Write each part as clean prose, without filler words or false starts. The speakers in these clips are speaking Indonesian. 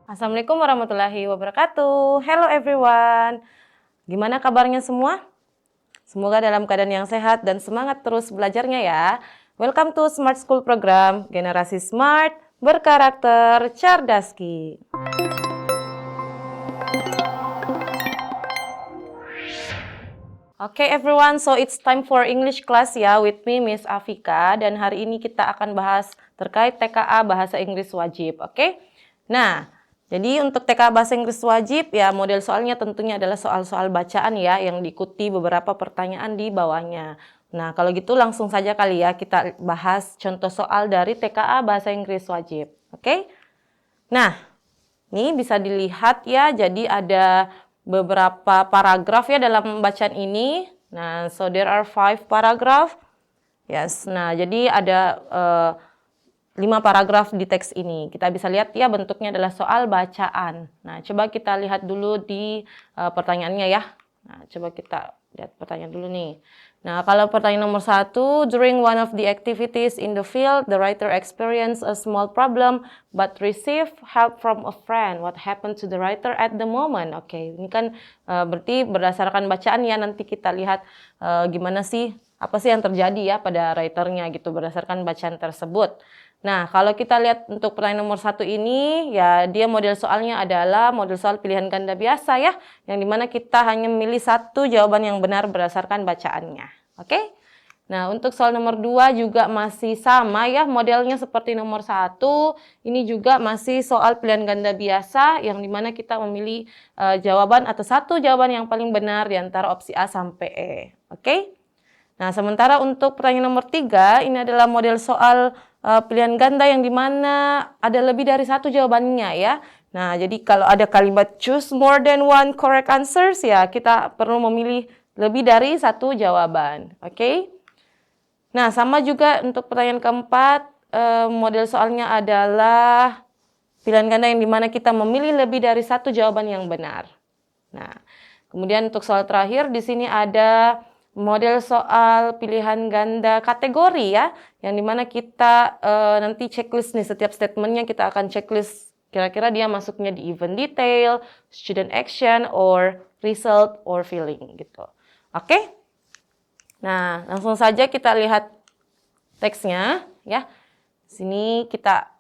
Assalamualaikum warahmatullahi wabarakatuh. Hello everyone. Gimana kabarnya semua? Semoga dalam keadaan yang sehat dan semangat terus belajarnya ya. Welcome to Smart School Program, generasi smart, berkarakter, cerdaski. Okay everyone, so it's time for English class ya with me Miss Afika, dan hari ini kita akan bahas terkait TKA Bahasa Inggris Wajib, oke? Nah, jadi untuk TKA Bahasa Inggris Wajib ya model soalnya tentunya adalah soal-soal bacaan ya yang diikuti beberapa pertanyaan di bawahnya. Nah, kalau gitu langsung saja kali ya kita bahas contoh soal dari TKA Bahasa Inggris Wajib, oke? Nah, ini bisa dilihat ya, jadi ada beberapa paragraf ya dalam bacaan ini. Nah, so there are 5 paragraph. Yes, nah jadi ada 5 paragraf di teks ini. Kita bisa lihat ya bentuknya adalah soal bacaan. Nah, coba kita lihat dulu di pertanyaannya ya. Nah, coba kita lihat pertanyaan dulu nih. Nah, kalau pertanyaan nomor 1, during one of the activities in the field, the writer experienced a small problem but received help from a friend. What happened to the writer at the moment? Oke, ini kan berarti berdasarkan bacaan ya, nanti kita lihat gimana sih, apa sih yang terjadi ya pada writernya gitu berdasarkan bacaan tersebut. Nah, kalau kita lihat untuk pertanyaan nomor 1 ini, ya dia model soalnya adalah model soal pilihan ganda biasa ya, yang dimana kita hanya memilih satu jawaban yang benar berdasarkan bacaannya. Oke? Nah, untuk soal nomor 2 juga masih sama ya, modelnya seperti nomor 1. Ini juga masih soal pilihan ganda biasa, yang dimana kita memilih jawaban atau satu jawaban yang paling benar di antara opsi A sampai E. Oke? Nah, sementara untuk pertanyaan nomor 3, ini adalah model soal pilihan ganda yang dimana ada lebih dari satu jawabannya ya. Nah, jadi kalau ada kalimat choose more than one correct answers ya, kita perlu memilih lebih dari satu jawaban. Oke? Nah, sama juga untuk pertanyaan keempat, model soalnya adalah pilihan ganda yang dimana kita memilih lebih dari satu jawaban yang benar. Nah, kemudian untuk soal terakhir di sini ada model soal pilihan ganda kategori ya, yang dimana kita nanti checklist nih, setiap statementnya kita akan checklist kira-kira dia masuknya di event detail, student action, or result, or feeling gitu. Oke? Nah, langsung saja kita lihat teksnya ya. Sini kita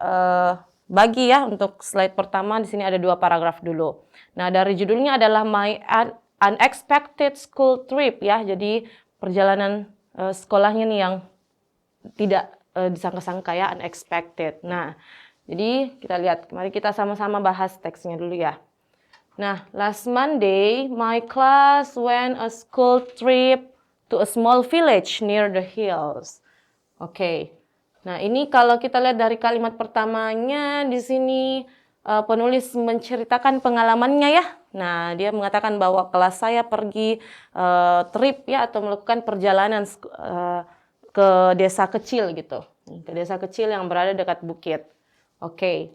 bagi ya untuk slide pertama, di sini ada 2 paragraf dulu. Nah, dari judulnya adalah My Unexpected School Trip ya, jadi perjalanan sekolahnya nih yang tidak disangka-sangka ya, unexpected. Nah, jadi kita lihat, mari kita sama-sama bahas teksnya dulu ya. Nah, last Monday, my class went a school trip to a small village near the hills. Oke. Nah, ini kalau kita lihat dari kalimat pertamanya di sini penulis menceritakan pengalamannya ya. Nah, dia mengatakan bahwa kelas saya pergi trip ya, atau melakukan perjalanan ke desa kecil gitu. Ke desa kecil yang berada dekat bukit. Oke.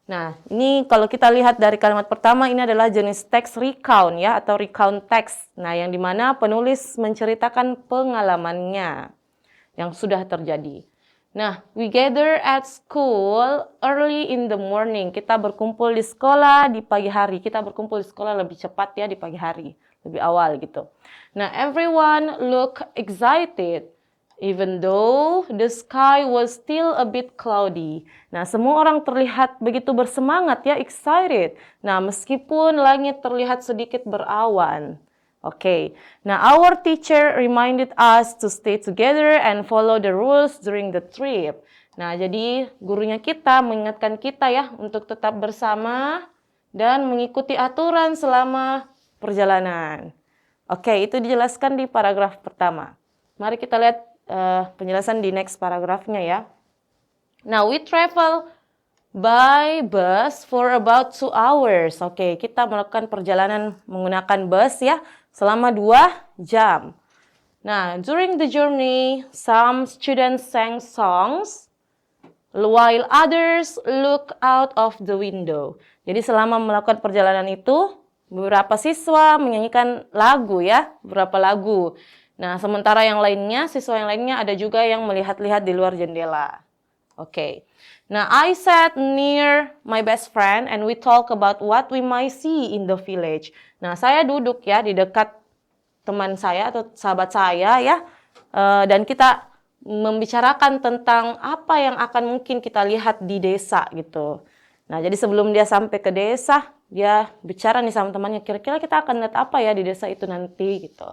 Nah, ini kalau kita lihat dari kalimat pertama, ini adalah jenis teks recount ya, atau recount text. Nah, yang dimana penulis menceritakan pengalamannya yang sudah terjadi. Nah, we gather at school early in the morning. Kita berkumpul di sekolah di pagi hari. Kita berkumpul di sekolah lebih cepat ya, di pagi hari, lebih awal gitu. Nah, everyone look excited, even though the sky was still a bit cloudy. Nah, semua orang terlihat begitu bersemangat ya, excited. Nah, meskipun langit terlihat sedikit berawan. Oke, nah our teacher reminded us to stay together and follow the rules during the trip. Nah, jadi gurunya kita mengingatkan kita ya untuk tetap bersama dan mengikuti aturan selama perjalanan. Oke, itu dijelaskan di paragraf pertama. Mari kita lihat penjelasan di next paragrafnya ya. Now, we travel by bus for about 2 hours. Oke, kita melakukan perjalanan menggunakan bus ya, selama 2 jam. Nah, during the journey, some students sang songs, while others look out of the window. Jadi selama melakukan perjalanan itu, beberapa siswa menyanyikan lagu ya, beberapa lagu. Nah, sementara yang lainnya, siswa yang lainnya ada juga yang melihat-lihat di luar jendela. Oke. Nah, I sat near my best friend and we talk about what we might see in the village. Nah, saya duduk ya di dekat teman saya atau sahabat saya ya, dan kita membicarakan tentang apa yang akan mungkin kita lihat di desa gitu. Nah, jadi sebelum dia sampai ke desa, dia bicara nih sama temannya, kira-kira kita akan lihat apa ya di desa itu nanti gitu.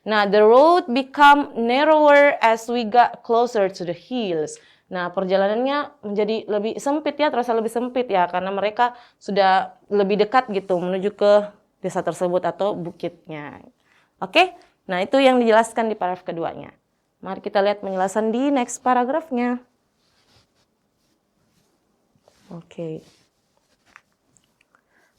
Nah, the road become narrower as we got closer to the hills. Nah, perjalanannya menjadi lebih sempit ya, terasa lebih sempit ya, karena mereka sudah lebih dekat gitu menuju ke desa tersebut atau bukitnya. Oke, nah itu yang dijelaskan di paragraf keduanya. Mari kita lihat penjelasan di next paragrafnya. Oke.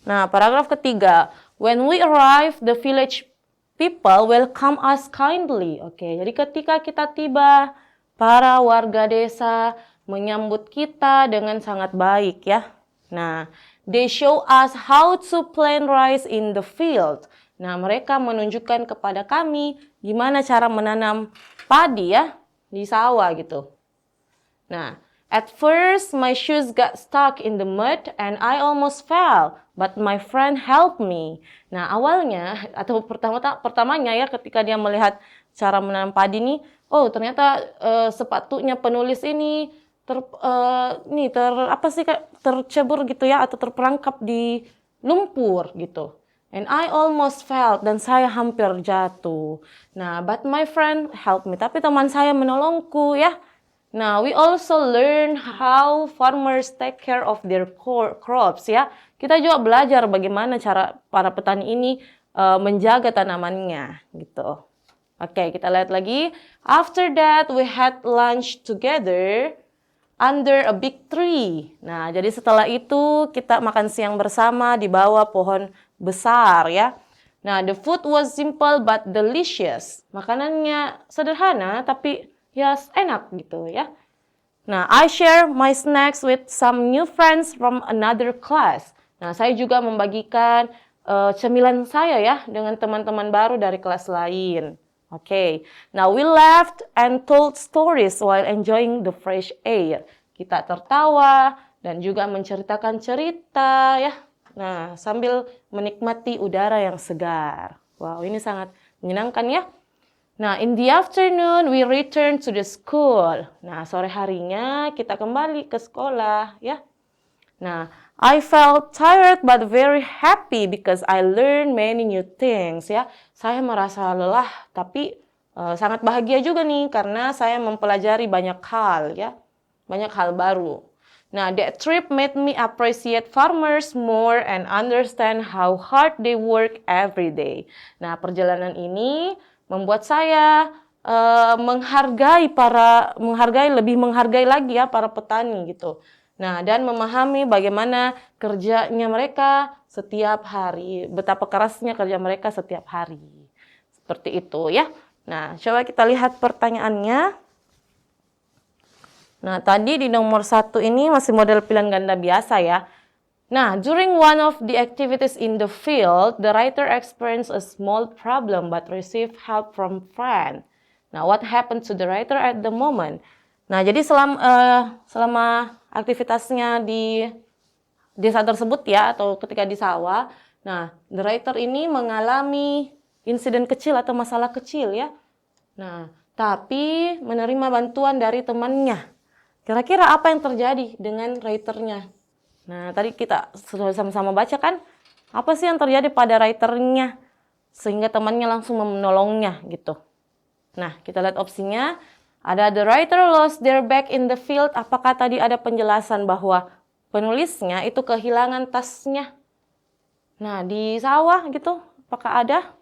Nah, paragraf ketiga. When we arrive, the village people welcome us kindly. Oke, jadi ketika kita tiba, para warga desa menyambut kita dengan sangat baik ya. Nah, they show us how to plant rice in the field. Nah, mereka menunjukkan kepada kami gimana cara menanam padi ya di sawah gitu. Nah, at first my shoes got stuck in the mud and I almost fell, but my friend helped me. Nah, awalnya atau pertamanya ya ketika dia melihat cara menanam padi nih, oh ternyata sepatunya penulis ini tercebur gitu ya atau terperangkap di lumpur gitu. And I almost fell, dan saya hampir jatuh. Nah, but my friend helped me. Tapi teman saya menolongku ya. Nah, we also learn how farmers take care of their crops ya. Kita juga belajar bagaimana cara para petani ini menjaga tanamannya gitu. Oke, kita lihat lagi. After that, we had lunch together under a big tree. Nah, jadi setelah itu kita makan siang bersama di bawah pohon besar ya. Nah, the food was simple but delicious. Makanannya sederhana tapi ya enak gitu ya. Nah, I share my snacks with some new friends from another class. Nah, saya juga membagikan cemilan saya ya dengan teman-teman baru dari kelas lain. Oke. Now we laughed and told stories while enjoying the fresh air. Kita tertawa dan juga menceritakan cerita ya. Nah, sambil menikmati udara yang segar. Wow, ini sangat menyenangkan ya. Nah, in the afternoon, we return to the school. Nah, sore harinya kita kembali ke sekolah ya. Nah, I felt tired but very happy because I learned many new things ya. Saya merasa lelah tapi sangat bahagia juga nih karena saya mempelajari banyak hal ya. Banyak hal baru. Nah, that trip made me appreciate farmers more and understand how hard they work every day. Nah, perjalanan ini membuat saya lebih menghargai lagi ya para petani gitu. Nah, dan memahami bagaimana kerjanya mereka setiap hari, betapa kerasnya kerja mereka setiap hari. Seperti itu ya. Nah, coba kita lihat pertanyaannya. Nah, tadi di nomor 1 ini masih model pilihan ganda biasa ya. Nah, during one of the activities in the field, the writer experienced a small problem but received help from friend. Nah, what happened to the writer at the moment? Nah, jadi selama aktivitasnya di desa tersebut ya, atau ketika di sawah, nah, the writer ini mengalami insiden kecil atau masalah kecil ya. Nah, tapi menerima bantuan dari temannya. Kira-kira apa yang terjadi dengan writernya? Nah, tadi kita sudah sama-sama baca kan? Apa sih yang terjadi pada writernya? Sehingga temannya langsung menolongnya gitu. Nah, kita lihat opsinya. Ada the writer lost their bag in the field. Apakah tadi ada penjelasan bahwa penulisnya itu kehilangan tasnya? Nah, di sawah gitu, apakah ada?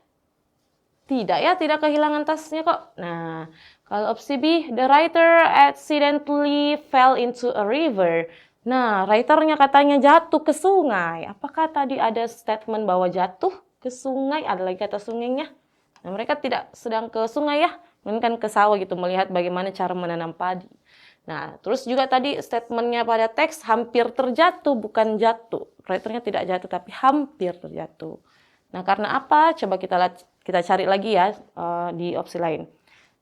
Tidak ya, tidak kehilangan tasnya kok. Nah, kalau opsi B, the writer accidentally fell into a river. Nah, writernya katanya jatuh ke sungai. Apakah tadi ada statement bahwa jatuh ke sungai? Ada lagi kata sungainya. Nah, mereka tidak sedang ke sungai ya, melainkan ke sawah gitu, melihat bagaimana cara menanam padi. Nah, terus juga tadi statementnya pada teks hampir terjatuh, bukan jatuh. Writernya tidak jatuh, tapi hampir terjatuh. Nah, karena apa? Coba kita cari lagi ya di opsi lain.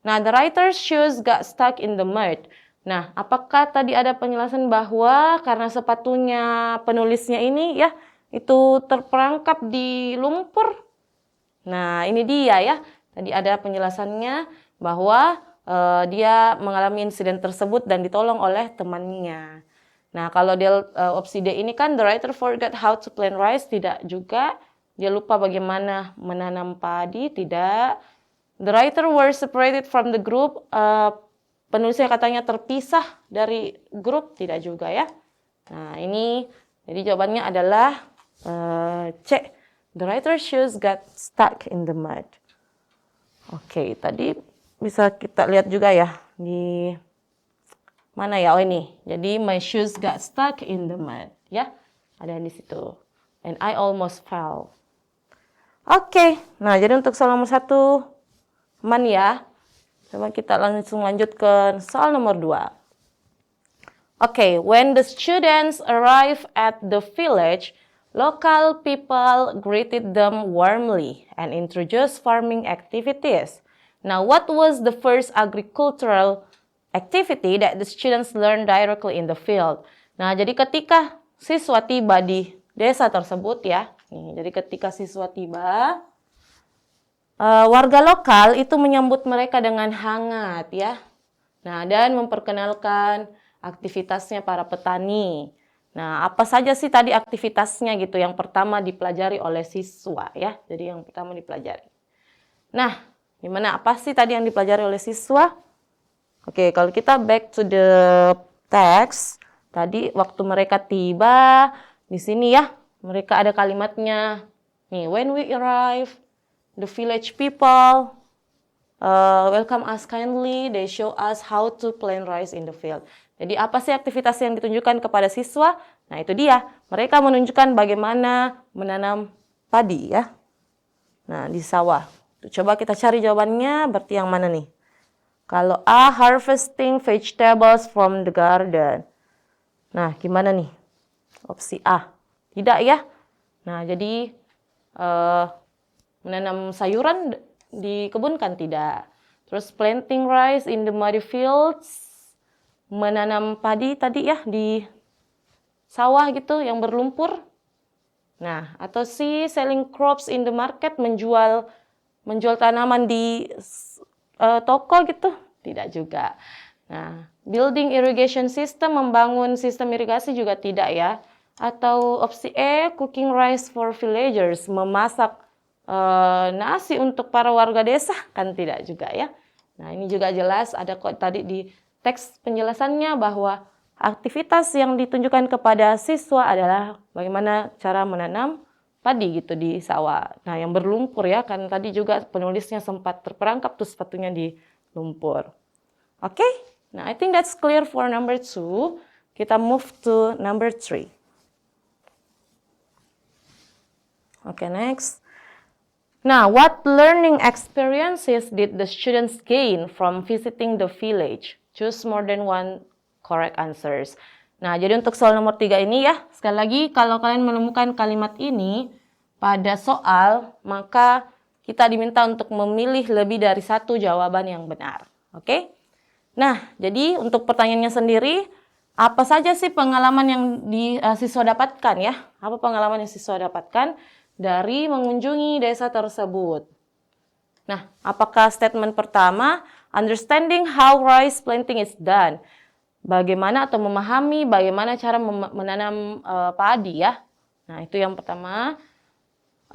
Nah, the writer's shoes got stuck in the mud. Nah, apakah tadi ada penjelasan bahwa karena sepatunya penulisnya ini ya, itu terperangkap di lumpur? Nah, ini dia ya. Tadi ada penjelasannya bahwa dia mengalami insiden tersebut dan ditolong oleh temannya. Nah, kalau opsi D ini kan the writer forgot how to plant rice, tidak juga. Dia lupa bagaimana menanam padi, tidak. The writer were separated from the group. Penulisnya katanya terpisah dari grup, tidak juga ya. Nah, ini jadi jawabannya adalah C. The writer's shoes got stuck in the mud. Oke, tadi bisa kita lihat juga ya di mana ya? Oh ini. Jadi my shoes got stuck in the mud, ya. Ada di situ. And I almost fell. Oke, nah jadi untuk soal nomor 1 aman ya. Coba kita langsung lanjut ke soal nomor 2. Oke, when the students arrive at the village, local people greeted them warmly and introduced farming activities. Now, what was the first agricultural activity that the students learned directly in the field? Nah, jadi ketika siswa tiba di desa tersebut ya, jadi ketika siswa tiba, warga lokal itu menyambut mereka dengan hangat ya. Nah, dan memperkenalkan aktivitasnya para petani. Nah, apa saja sih tadi aktivitasnya gitu yang pertama dipelajari oleh siswa ya. Jadi yang pertama dipelajari. Nah, gimana apa sih tadi yang dipelajari oleh siswa? Oke, kalau kita back to the text, tadi waktu mereka tiba di sini ya, mereka ada kalimatnya. Nih, when we arrive, the village people welcome us kindly. They show us how to plant rice in the field. Jadi apa sih aktivitas yang ditunjukkan kepada siswa? Nah itu dia, mereka menunjukkan bagaimana menanam padi ya. Nah di sawah. Coba kita cari jawabannya, berarti yang mana nih? Kalau A, harvesting vegetables from the garden. Nah gimana nih? Opsi A. Tidak ya. Nah jadi menanam sayuran di kebun kan tidak. Terus planting rice in the muddy fields, menanam padi tadi ya di sawah gitu yang berlumpur. Nah, atau C, selling crops in the market, menjual tanaman di toko gitu, tidak juga. Nah, building irrigation system, membangun sistem irigasi juga tidak ya. Atau opsi E, cooking rice for villagers, memasak nasi untuk para warga desa, kan tidak juga ya. Nah ini juga jelas ada kok tadi di teks penjelasannya bahwa aktivitas yang ditunjukkan kepada siswa adalah bagaimana cara menanam padi gitu di sawah. Nah yang berlumpur ya, kan tadi juga penulisnya sempat terperangkap tuh sepatunya di lumpur. Oke, nah I think that's clear for number 2. Kita move to number 3. Oke, next. Now, what learning experiences did the students gain from visiting the village? Choose more than one correct answers. Nah, jadi untuk soal nomor 3 ini ya, sekali lagi kalau kalian menemukan kalimat ini pada soal, maka kita diminta untuk memilih lebih dari satu jawaban yang benar. Oke? Nah, jadi untuk pertanyaannya sendiri, apa saja sih pengalaman yang siswa dapatkan ya? Apa pengalaman yang siswa dapatkan dari mengunjungi desa tersebut? Nah, apakah statement pertama, understanding how rice planting is done? Bagaimana atau memahami bagaimana cara menanam padi ya? Nah, itu yang pertama.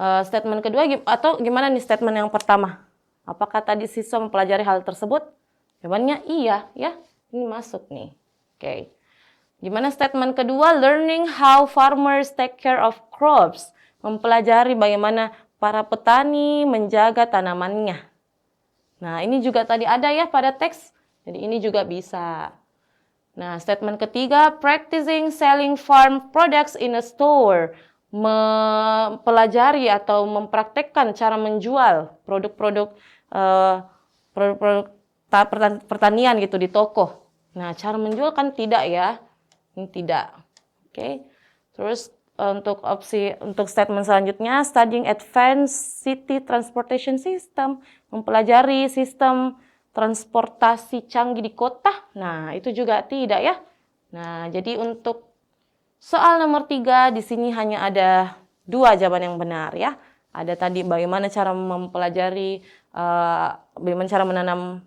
Statement kedua, atau gimana nih statement yang pertama? Apakah tadi siswa mempelajari hal tersebut? Jawabannya iya ya, ini masuk nih. Oke. Gimana statement kedua, learning how farmers take care of crops? Mempelajari bagaimana para petani menjaga tanamannya. Nah, ini juga tadi ada ya pada teks. Jadi ini juga bisa. Nah, statement ketiga, practicing selling farm products in a store. Mempelajari atau mempraktekkan cara menjual produk-produk pertanian gitu di toko. Nah, cara menjual kan tidak ya. Ini tidak. Oke. Terus untuk statement selanjutnya, studying advanced city transportation system, mempelajari sistem transportasi canggih di kota? Nah, itu juga tidak ya. Nah, jadi untuk soal nomor 3 di sini hanya ada 2 jawaban yang benar ya. Ada tadi bagaimana cara mempelajari, bagaimana cara menanam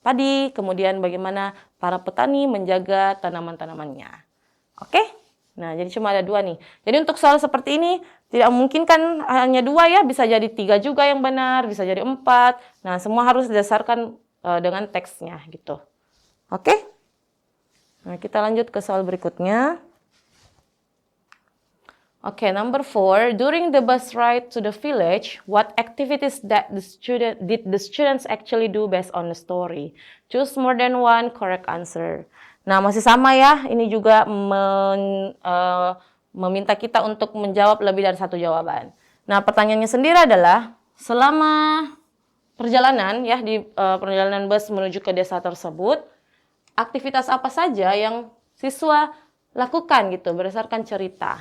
padi, kemudian bagaimana para petani menjaga tanaman-tanamannya. Oke? Nah, jadi cuma ada 2 nih. Jadi untuk soal seperti ini tidak memungkinkan hanya 2 ya, bisa jadi 3 juga yang benar, bisa jadi 4. Nah, semua harus didasarkan dengan teksnya gitu. Oke? Nah, kita lanjut ke soal berikutnya. Okay, number 4. During the bus ride to the village, what activities did the students actually do based on the story? Choose more than one correct answer. Nah, masih sama ya. Ini juga meminta kita untuk menjawab lebih dari 1 jawaban. Nah, pertanyaannya sendiri adalah selama perjalanan ya di perjalanan bus menuju ke desa tersebut, aktivitas apa saja yang siswa lakukan gitu berdasarkan cerita.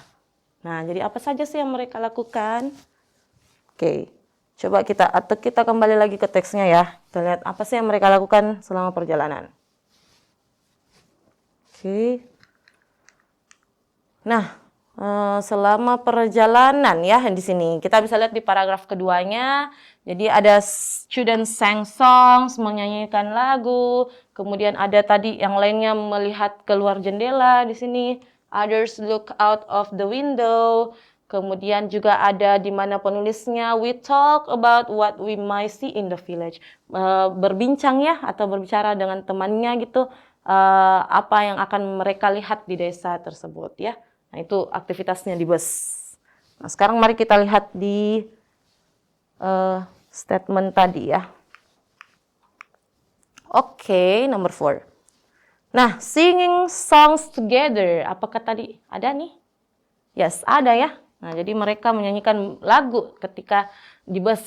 Nah, jadi apa saja sih yang mereka lakukan? Oke, coba kita kembali lagi ke teksnya ya. Kita lihat apa sih yang mereka lakukan selama perjalanan. Oke. Nah, selama perjalanan ya di sini kita bisa lihat di paragraf keduanya. Jadi ada students sang songs, menyanyikan lagu. Kemudian ada tadi yang lainnya melihat keluar jendela di sini. Others look out of the window. Kemudian juga ada di mana penulisnya we talk about what we might see in the village. Berbincang ya atau berbicara dengan temannya gitu apa yang akan mereka lihat di desa tersebut ya. Nah, itu aktivitasnya di bus. Nah, sekarang mari kita lihat di statement tadi ya. Oke, number 4. Nah, singing songs together. Apakah tadi ada nih? Yes, ada ya. Nah, jadi mereka menyanyikan lagu ketika di bus.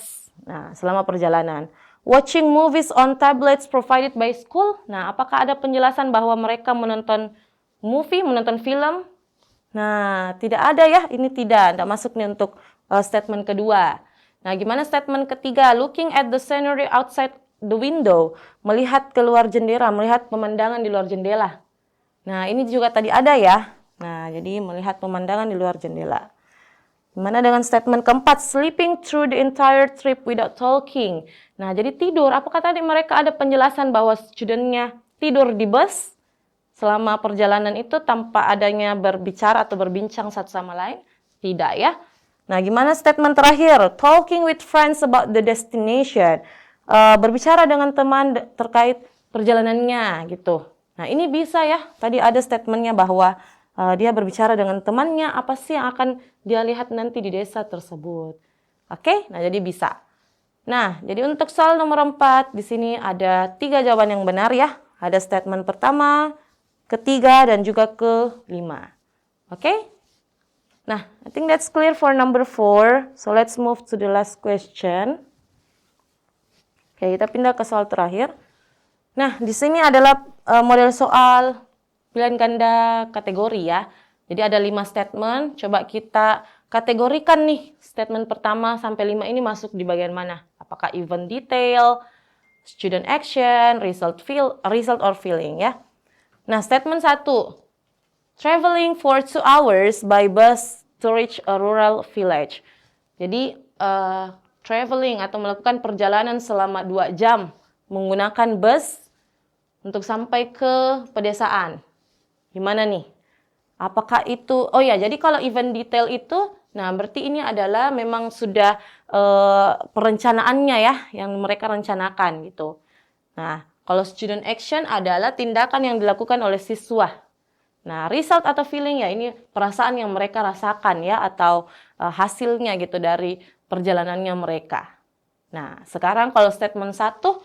Nah, selama perjalanan. Watching movies on tablets provided by school. Nah, apakah ada penjelasan bahwa mereka menonton menonton film? Nah, tidak ada ya. Ini tidak masuk nih untuk statement kedua. Nah, gimana statement ketiga? Looking at the scenery outside the window, melihat keluar jendela, melihat pemandangan di luar jendela. Nah, ini juga tadi ada ya. Nah, jadi melihat pemandangan di luar jendela. Gimana dengan statement keempat? Sleeping through the entire trip without talking. Nah, jadi tidur. Apakah tadi mereka ada penjelasan bahwa studentnya tidur di bus selama perjalanan itu tanpa adanya berbicara atau berbincang satu sama lain? Tidak ya. Nah, gimana statement terakhir? Talking with friends about the destination. Berbicara dengan teman terkait perjalanannya gitu. Nah, ini bisa ya. Tadi ada statementnya bahwa dia berbicara dengan temannya apa sih yang akan dia lihat nanti di desa tersebut. Oke, nah jadi bisa. Nah, jadi untuk soal nomor 4 di sini ada 3 jawaban yang benar ya. Ada statement pertama, ketiga dan juga kelima. Oke? Nah, I think that's clear for number 4. So let's move to the last question. Oke, kita pindah ke soal terakhir. Nah, di sini adalah model soal pilihan ganda kategori ya. Jadi ada 5 statement. Coba kita kategorikan nih statement pertama sampai 5 ini masuk di bagian mana? Apakah event detail, student action, result or feeling ya. Nah, statement 1. Traveling for 2 hours by bus to reach a rural village. Jadi traveling atau melakukan perjalanan selama 2 jam menggunakan bus untuk sampai ke pedesaan. Gimana nih? Apakah itu, oh ya, jadi kalau event detail itu, nah berarti ini adalah memang sudah perencanaannya ya, yang mereka rencanakan gitu. Nah, kalau student action adalah tindakan yang dilakukan oleh siswa. Nah, result atau feeling ya, ini perasaan yang mereka rasakan ya, atau hasilnya gitu dari perjalanannya mereka. Nah, sekarang kalau statement 1,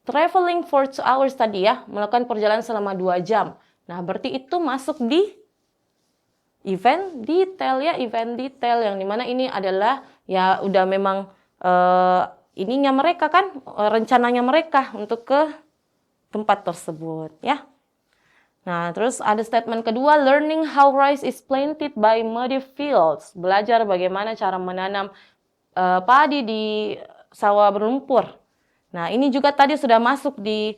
traveling for 2 hours tadi ya, melakukan perjalanan selama 2 jam. Nah, berarti itu masuk di event detail ya, event detail yang dimana ini adalah ya udah memang ininya mereka kan, rencananya mereka untuk ke tempat tersebut ya. Nah, terus ada statement kedua, learning how rice is planted by muddy fields. Belajar bagaimana cara menanam padi di sawah berlumpur. Nah, ini juga tadi sudah masuk di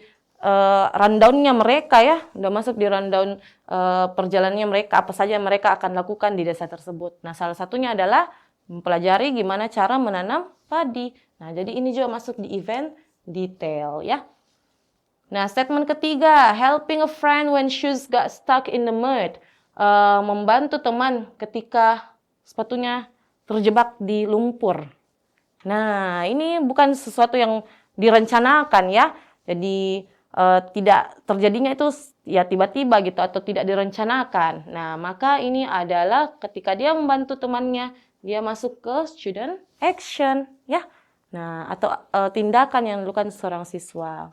rundown-nya mereka ya, sudah masuk di rundown perjalanannya mereka, apa saja mereka akan lakukan di desa tersebut. Nah, salah satunya adalah mempelajari gimana cara menanam padi. Nah, jadi ini juga masuk di event detail ya. Nah, statement ketiga, helping a friend when shoes got stuck in the mud. Membantu teman ketika sepatunya terjebak di lumpur. Nah, ini bukan sesuatu yang direncanakan ya. Jadi tidak terjadinya itu ya tiba-tiba gitu atau tidak direncanakan. Nah, maka ini adalah ketika dia membantu temannya, dia masuk ke student action ya. Nah, atau tindakan yang dilakukan seorang siswa.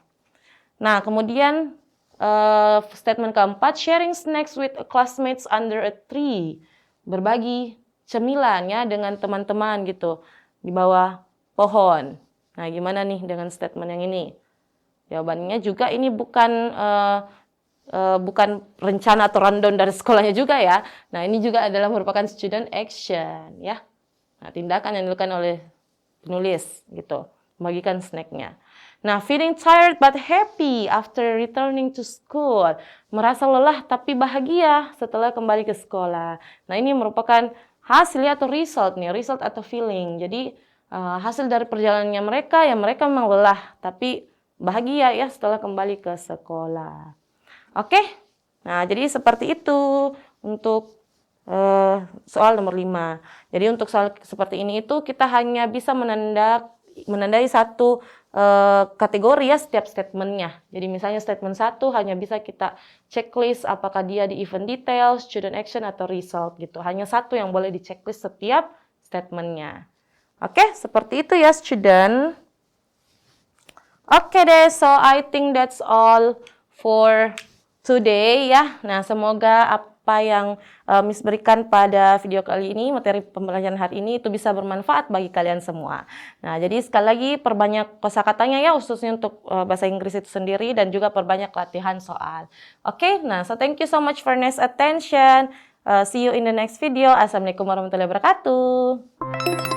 Nah, kemudian statement keempat, sharing snacks with classmates under a tree. Berbagi cemilan ya dengan teman-teman gitu di bawah pohon. Nah, gimana nih dengan statement yang ini? Jawabannya juga ini bukan rencana atau rundown dari sekolahnya juga ya. Nah, ini juga adalah merupakan student action ya. Nah, tindakan yang dilakukan oleh penulis gitu, membagikan snacknya. Nah, feeling tired but happy after returning to school. Merasa lelah tapi bahagia setelah kembali ke sekolah. Nah, ini merupakan hasil atau result nih, result atau feeling. Jadi, hasil dari perjalanannya mereka, ya mereka memang lelah, tapi bahagia ya setelah kembali ke sekolah. Oke, nah jadi seperti itu untuk soal nomor 5. Jadi untuk soal seperti ini itu kita hanya bisa menandai satu kategori ya setiap statementnya. Jadi misalnya statement 1 hanya bisa kita checklist apakah dia di event detail, student action, atau result gitu. Hanya satu yang boleh di checklist setiap statementnya. Oke, seperti itu ya student. Oke deh, so I think that's all for today ya. Nah, semoga apa yang Miss berikan pada video kali ini, materi pembelajaran hari ini itu bisa bermanfaat bagi kalian semua. Nah, jadi sekali lagi perbanyak kosakatanya ya, khususnya untuk bahasa Inggris itu sendiri dan juga perbanyak latihan soal. Oke, nah so thank you so much for nice attention. See you in the next video. Assalamualaikum warahmatullahi wabarakatuh.